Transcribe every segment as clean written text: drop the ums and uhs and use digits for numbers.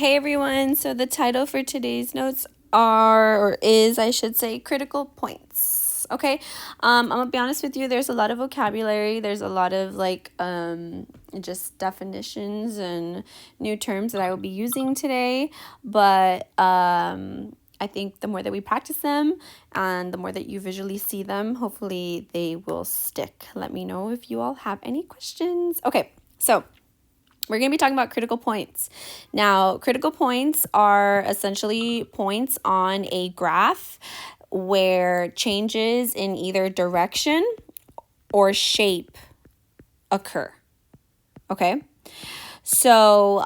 Hey everyone, so the title for today's notes is, I should say, critical points. Okay, I'm gonna be honest with you, there's a lot of vocabulary, there's a lot of just definitions and new terms that I will be using today, but I think the more that we practice them and the more that you visually see them, hopefully they will stick. Let me know if you all have any questions. Okay, so we're going to be talking about critical points. Now, critical points are essentially points on a graph where changes in either direction or shape occur. Okay? So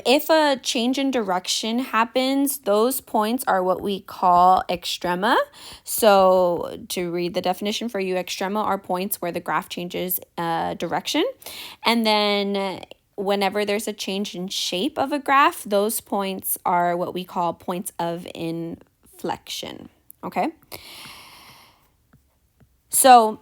if a change in direction happens, those points are what we call extrema. So to read the definition for you, extrema are points where the graph changes direction. And then whenever there's a change in shape of a graph, those points are what we call points of inflection. Okay? So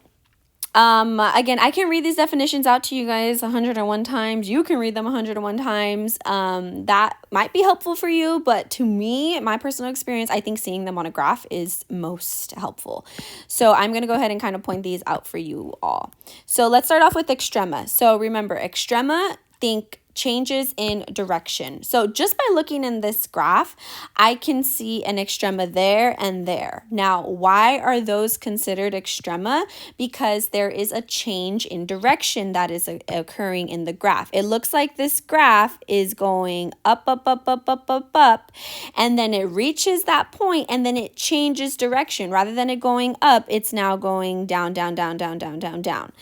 again, I can read these definitions out to you guys 101 times. You can read them 101 times. That might be helpful for you, but to me, my personal experience, I think seeing them on a graph is most helpful. So I'm going to go ahead and kind of point these out for you all. So let's start off with extrema. So remember, extrema, think changes in direction. So just by looking in this graph, I can see an extrema there and there. Now, why are those considered extrema? Because there is a change in direction that is occurring in the graph. It looks like this graph is going up, up, up, up, up, up, up, and then it reaches that point and then it changes direction. Rather than it going up, it's now going down, down, down, down, down, down, down.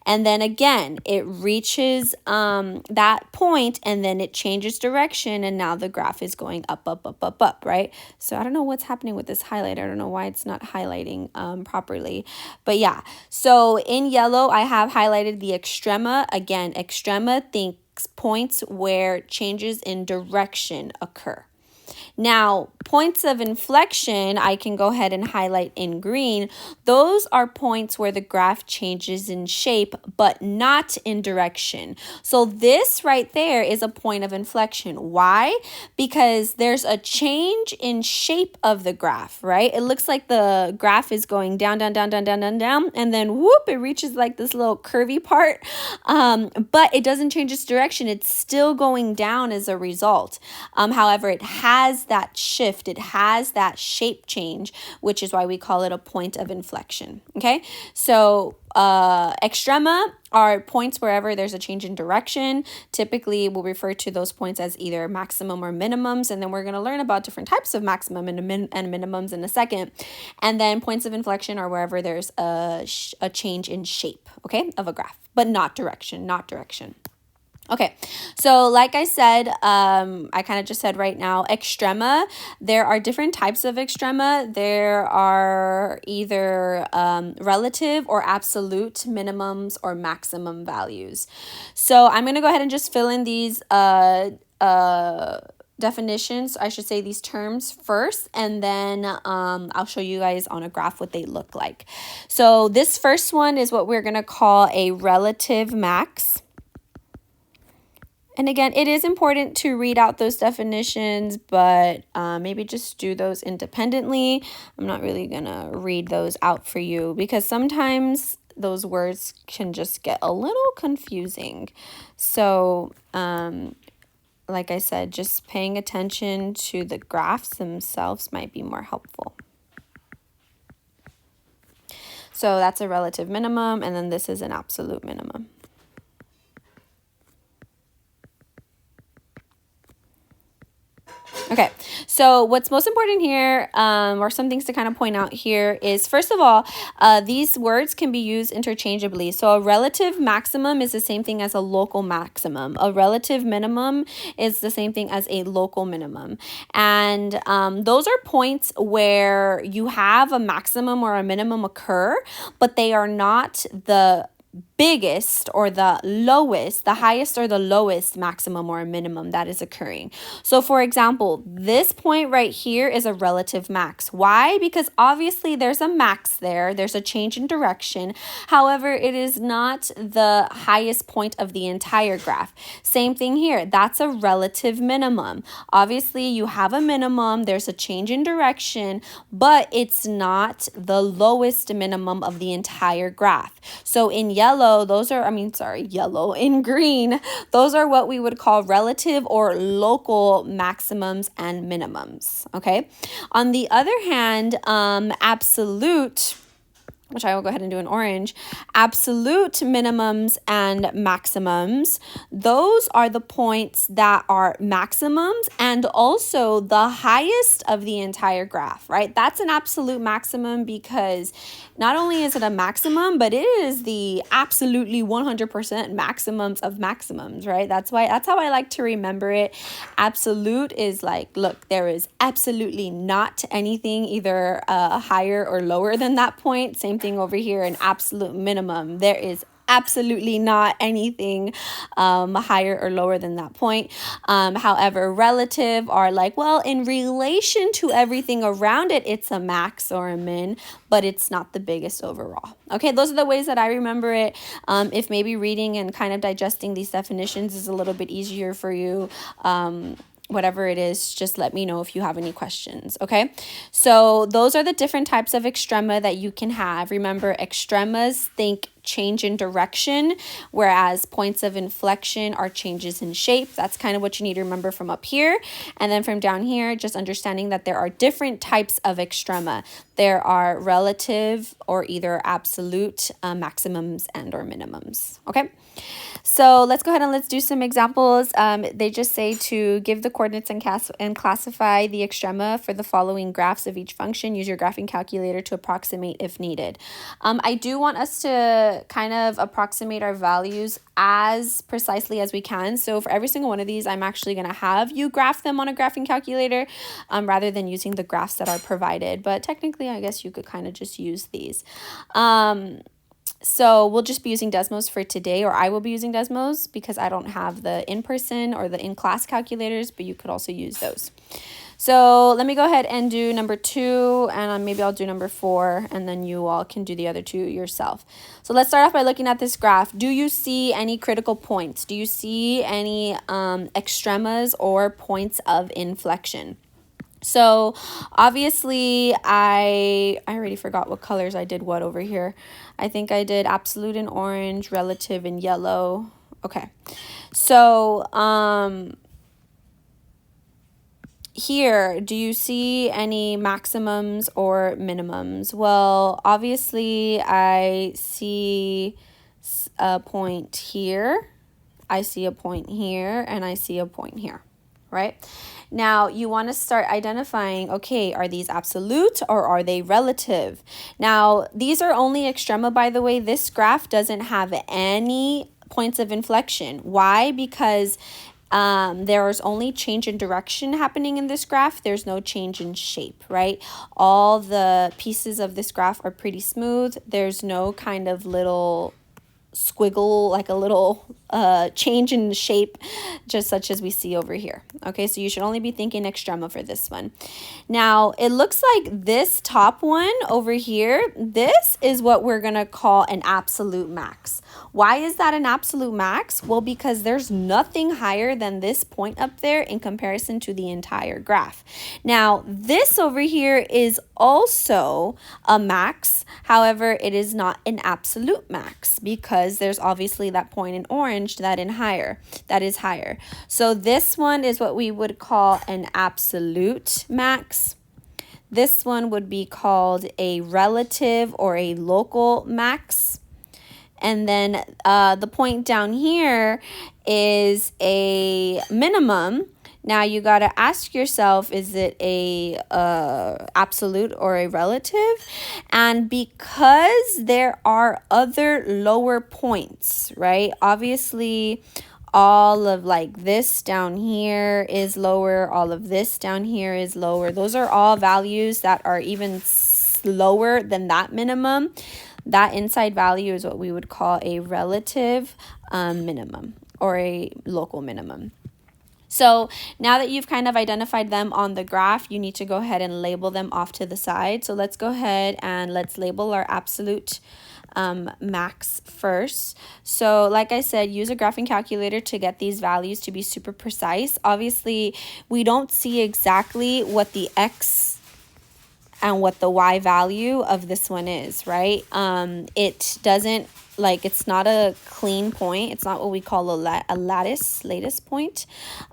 And then again, it reaches that point and then it changes direction and now the graph is going up, up, up, up, up, right? So I don't know what's happening with this highlighter. I don't know why it's not highlighting properly. But yeah, so in yellow, I have highlighted the extrema. Again, extrema thinks points where changes in direction occur. Now, points of inflection, I can go ahead and highlight in green. Those are points where the graph changes in shape, but not in direction. So this right there is a point of inflection. Why? Because there's a change in shape of the graph, right? It looks like the graph is going down, down, down, down, down, down, down, and then whoop, it reaches like this little curvy part, but it doesn't change its direction. It's still going down as a result. However, it has that shift, it has that shape change, which is why we call it a point of inflection. Okay, so extrema are points wherever there's a change in direction. Typically, we'll refer to those points as either maximum or minimums, and then we're going to learn about different types of maximum and minimums in a second. And then points of inflection are wherever there's a change in shape, okay, of a graph, but not direction, not direction. Okay, so like I said, I kind of just said right now, extrema, there are different types of extrema. There are either relative or absolute minimums or maximum values. So I'm going to go ahead and just fill in these definitions, I should say these terms first, and then I'll show you guys on a graph what they look like. So this first one is what we're going to call a relative max. And again, it is important to read out those definitions, but maybe just do those independently. I'm not really going to read those out for you because sometimes those words can just get a little confusing. So, like I said, just paying attention to the graphs themselves might be more helpful. So that's a relative minimum, and then this is an absolute minimum. Okay, so what's most important here, or some things to kind of point out here is, first of all, these words can be used interchangeably. So a relative maximum is the same thing as a local maximum. A relative minimum is the same thing as a local minimum. And those are points where you have a maximum or a minimum occur, but they are not the biggest or the lowest, the highest or the lowest maximum or minimum that is occurring. So for example, this point right here is a relative max. Why? Because obviously there's a max there, there's a change in direction. However, it is not the highest point of the entire graph. Same thing here, that's a relative minimum. Obviously you have a minimum, there's a change in direction, but it's not the lowest minimum of the entire graph. So in yellow, in green, those are what we would call relative or local maximums and minimums, okay? On the other hand, absolute, which I will go ahead and do in orange, absolute minimums and maximums, those are the points that are maximums and also the highest of the entire graph, right? That's an absolute maximum because not only is it a maximum, but it is the absolutely 100% maximums of maximums, right? That's how I like to remember it. Absolute is like, look, there is absolutely not anything either higher or lower than that point. Same thing over here, an absolute minimum. There is absolutely not anything higher or lower than that point. However, relative are like, well, in relation to everything around it, it's a max or a min, but it's not the biggest overall. Okay, those are the ways that I remember it. If maybe reading and kind of digesting these definitions is a little bit easier for you, whatever it is, just let me know if you have any questions, okay? So those are the different types of extrema that you can have. Remember, extremas, think change in direction, whereas points of inflection are changes in shape. That's kind of what you need to remember from up here. And then from down here, just understanding that there are different types of extrema. There are relative or either absolute maximums and or minimums, okay? So let's go ahead and let's do some examples. They just say to give the coordinates and classify the extrema for the following graphs of each function. Use your graphing calculator to approximate if needed. I do want us to kind of approximate our values as precisely as we can. So for every single one of these, I'm actually going to have you graph them on a graphing calculator rather than using the graphs that are provided. But technically, I guess you could kind of just use these. So we'll just be using Desmos for today, or I will be using Desmos because I don't have the in-person or the in-class calculators, but you could also use those. So let me go ahead and do number 2, and maybe I'll do number 4, and then you all can do the other 2 yourself. So let's start off by looking at this graph. Do you see any critical points? Do you see any extremas or points of inflection? So obviously I already forgot what colors I did what over here. I think I did absolute in orange, relative in yellow. Okay. So here, do you see any maximums or minimums? Well, obviously I see a point here. I see a point here, and I see a point here, right? Now, you want to start identifying, okay, are these absolute or are they relative? Now, these are only extrema, by the way. This graph doesn't have any points of inflection. Why? Because there's only change in direction happening in this graph. There's no change in shape, right? All the pieces of this graph are pretty smooth. There's no kind of little squiggle, like a little change in shape, just such as we see over here. Okay, so you should only be thinking extrema for this one. Now, it looks like this top one over here, this is what we're going to call an absolute max. Why is that an absolute max? Well, because there's nothing higher than this point up there in comparison to the entire graph. Now, this over here is also a max. However, it is not an absolute max because there's obviously that point in orange that is higher. So this one is what we would call an absolute max. This one would be called a relative or a local max. And then the point down here is a minimum. Now you got to ask yourself, is it a absolute or a relative? And because there are other lower points, right? Obviously, all of like this down here is lower. All of this down here is lower. Those are all values that are even lower than that minimum. that inside value is what we would call a relative minimum or a local minimum. So now that you've kind of identified them on the graph, you need to go ahead and label them off to the side. So let's go ahead and let's label our absolute max first. So like I said, use a graphing calculator to get these values to be super precise. Obviously, we don't see exactly what the x and what the y value of this one is, right? It doesn't, like, it's not a clean point. It's not what we call a lattice point.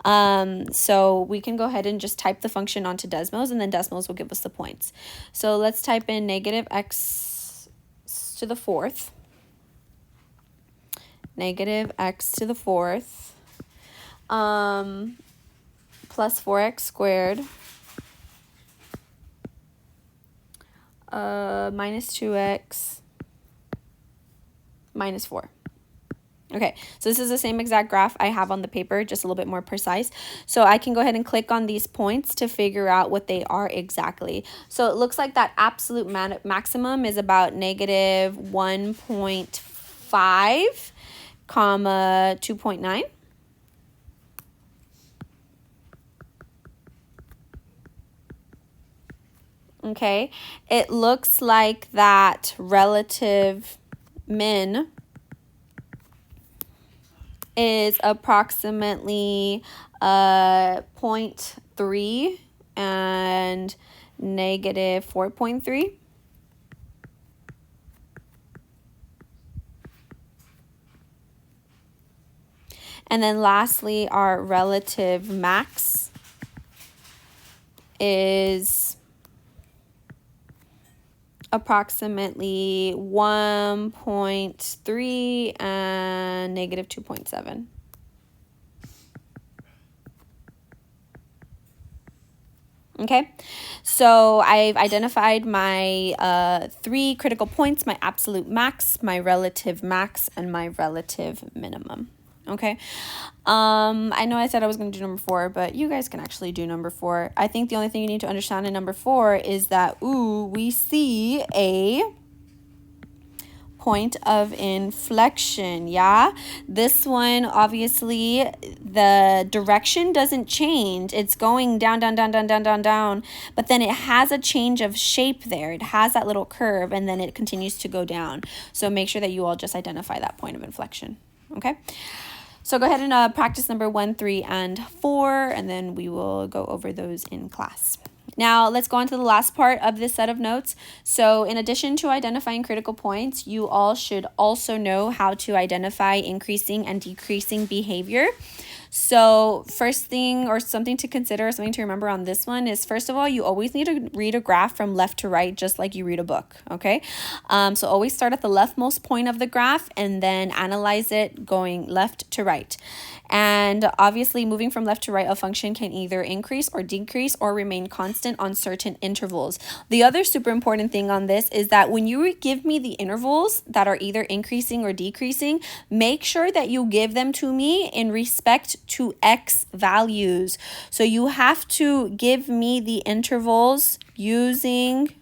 So we can go ahead and just type the function onto Desmos, and then Desmos will give us the points. So let's type in negative x to the fourth, negative x to the fourth, plus 4x squared, minus 2x, minus 4. Okay, so this is the same exact graph I have on the paper, just a little bit more precise. So I can go ahead and click on these points to figure out what they are exactly. So it looks like that absolute maximum is about negative 1.5, comma 2.9. Okay, it looks like that relative min is approximately 0.3 and negative 4.3. And then lastly, our relative max is approximately 1.3 and negative 2.7. Okay, so I've identified my 3 critical points: my absolute max, my relative max, and my relative minimum. Okay, I know I said I was going to do number 4, but you guys can actually do number 4. I think the only thing you need to understand in number 4 is that, we see a point of inflection. Yeah, this one, obviously the direction doesn't change. It's going down, down, down, down, down, down, down, but then it has a change of shape there. It has that little curve, and then it continues to go down. So make sure that you all just identify that point of inflection. Okay, so go ahead and practice number 1, 3, and 4, and then we will go over those in class. Now, let's go on to the last part of this set of notes. So in addition to identifying critical points, you all should also know how to identify increasing and decreasing behavior. So first thing, or something to consider, something to remember on this one is, first of all, you always need to read a graph from left to right, just like you read a book, okay? So always start at the leftmost point of the graph and then analyze it going left to right. And obviously, moving from left to right, a function can either increase or decrease or remain constant on certain intervals. The other super important thing on this is that when you give me the intervals that are either increasing or decreasing, make sure that you give them to me in respect to x values. So you have to give me the intervals using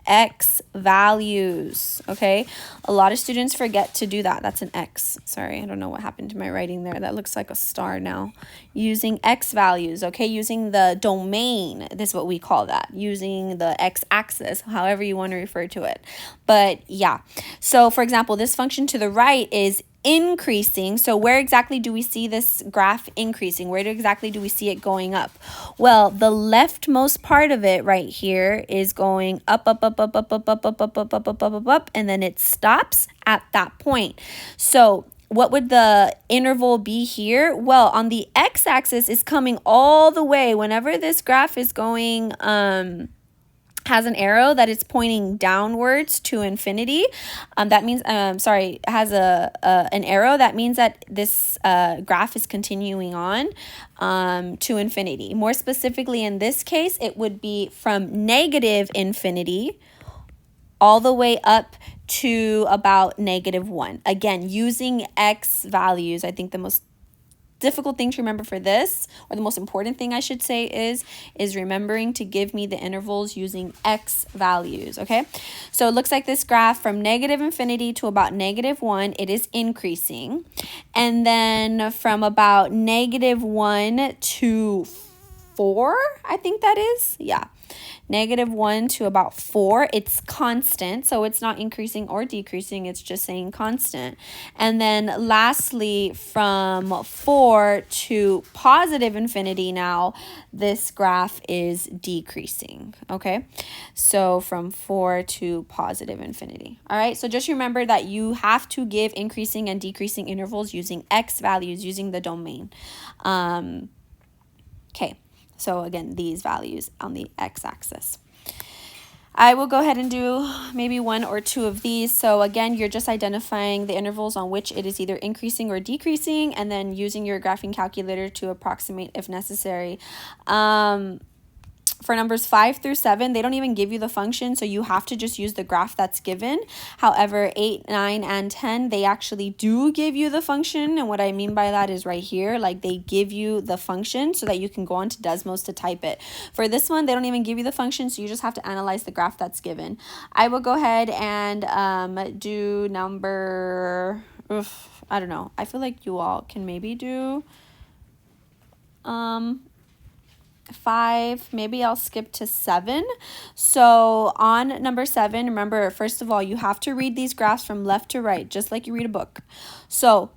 x values, okay? A lot of students forget to do that. That's an X. Sorry, I don't know what happened to my writing there. That looks like a star now. Using x values, okay? Using the domain, this is what we call that. Using the x-axis, however you want to refer to it. But yeah, so for example, this function to the right is increasing. So where exactly do we see this graph increasing? Where exactly do we see it going up? Well, the leftmost part of it right here is going up, up, up, up, up, up, up, up, up, up, up, up, up, up, up, and then it stops at that point. So what would the interval be here? Well, on the x-axis is coming all the way. Whenever this graph is going, has an arrow that is pointing downwards to infinity, that means, has an arrow that means that this graph is continuing on to infinity. More specifically, in this case, it would be from negative infinity all the way up to about -1. Again, using x values. I think the most difficult thing to remember for this, or the most important thing I should say, is remembering to give me the intervals using x values, okay? So it looks like this graph from negative infinity to about -1, it is increasing. And then from about -1 to 4, I think that is, yeah. -1 to about 4, it's constant, so it's not increasing or decreasing, it's just saying constant. And then lastly, from 4 to positive infinity, now this graph is decreasing, okay? So from 4 to positive infinity. All right, so just remember that you have to give increasing and decreasing intervals using x values, using the domain. Okay. So again, these values on the x-axis. I will go ahead and do maybe 1 or 2 of these. So again, you're just identifying the intervals on which it is either increasing or decreasing, and then using your graphing calculator to approximate if necessary. For numbers 5 through 7, they don't even give you the function, so you have to just use the graph that's given. However, 8, 9, and 10, they actually do give you the function, and what I mean by that is right here, like they give you the function so that you can go on to Desmos to type it. For this one, they don't even give you the function, so you just have to analyze the graph that's given. I will go ahead and do number, I don't know, I feel like you all can maybe do 5, maybe I'll skip to 7. So on number 7, remember, first of all, you have to read these graphs from left to right, just like you read a book. So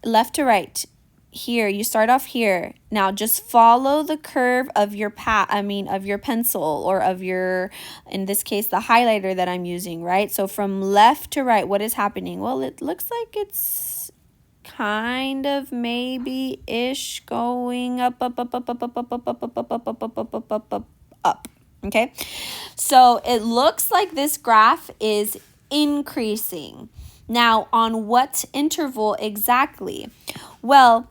left to right, here, you start off here. Now just follow the curve of your of your pencil, or of your, in this case, the highlighter that I'm using, right? So from left to right, what is happening? Well, it looks like it's kind of maybe-ish going up, okay? So it looks like this graph is increasing. Now, on what interval exactly? Well,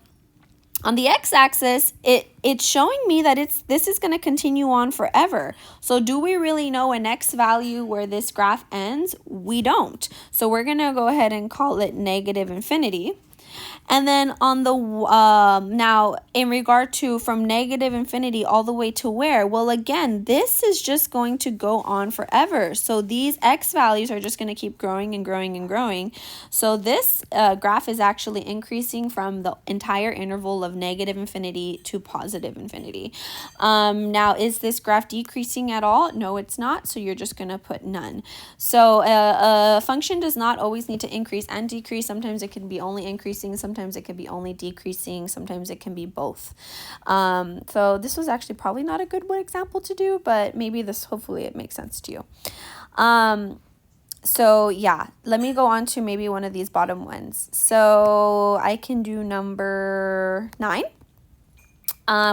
on the x-axis, it's showing me that this is going to continue on forever. So do we really know an x value where this graph ends? We don't. So we're going to go ahead and call it negative infinity. And then on the, now in regard to from negative infinity all the way to where? Well, again, this is just going to go on forever. So these x values are just going to keep growing and growing and growing. So this graph is actually increasing from the entire interval of negative infinity to positive infinity. Now, is this graph decreasing at all? No, it's not. So you're just going to put none. So a function does not always need to increase and decrease. Sometimes it can be only increasing, sometimes it can be only decreasing, sometimes it can be both. So this was actually probably not a good example to do, but maybe this, hopefully it makes sense to you. So yeah, let me go on to maybe one of these bottom ones. So I can do number 9.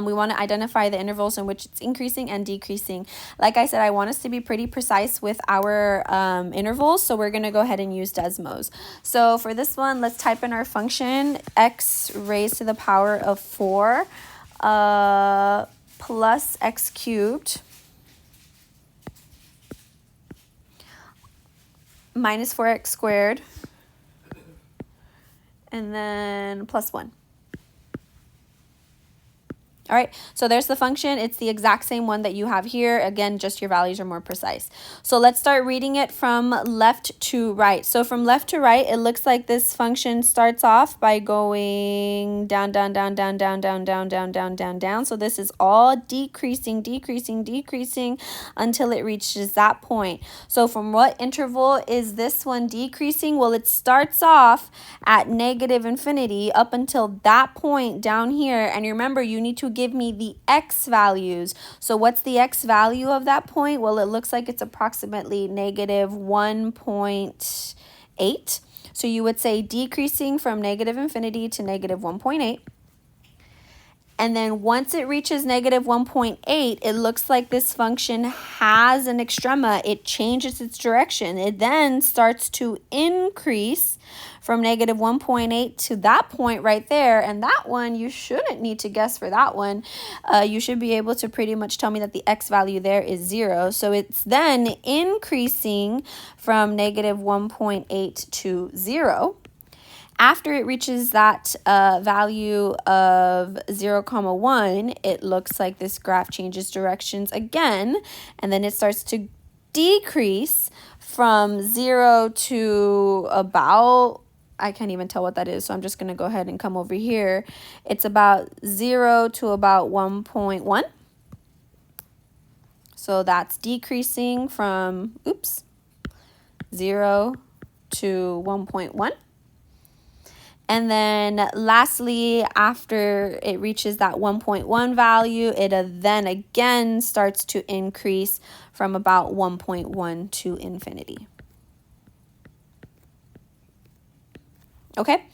We want to identify the intervals in which it's increasing and decreasing. Like I said, I want us to be pretty precise with our intervals, so we're going to go ahead and use Desmos. So for this one, let's type in our function, x raised to the power of 4 plus x cubed minus 4x squared, and then plus 1. All right, so there's the function. It's the exact same one that you have here. Again, just your values are more precise. So let's start reading it from left to right. So from left to right, it looks like this function starts off by going down, down, down, down, down, down, down, down, down, down, down. So this is all decreasing, decreasing, decreasing until it reaches that point. So from what interval is this one decreasing? Well, it starts off at negative infinity up until that point down here. And remember, you need to give me the x values. So what's the x value of that point? Well, it looks like it's approximately negative 1.8. So you would say decreasing from negative infinity to negative 1.8. And then once it reaches negative 1.8, it looks like this function has an extrema. It changes its direction. It then starts to increase from negative 1.8 to that point right there. And that one, you shouldn't need to guess for that one. You should be able to pretty much tell me that the x value there is 0. So it's then increasing from negative 1.8 to 0. after it reaches that value of 0,1, it looks like this graph changes directions again, and then it starts to decrease from 0 to about, I can't even tell what that is, so I'm just going to go ahead and come over here. It's about 0 to about 1.1. So that's decreasing from, 0 to 1.1. And then lastly, after it reaches that 1.1 value, it then again starts to increase from about 1.1 to infinity. Okay,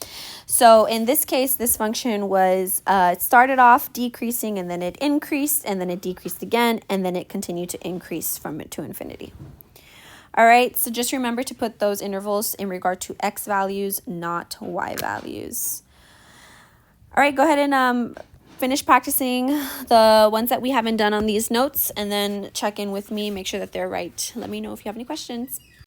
so in this case, this function was, it started off decreasing, and then it increased, and then it decreased again, and then it continued to increase from it to infinity. All right, so just remember to put those intervals in regard to x values, not y values. All right, go ahead and finish practicing the ones that we haven't done on these notes, and then check in with me, make sure that they're right. Let me know if you have any questions.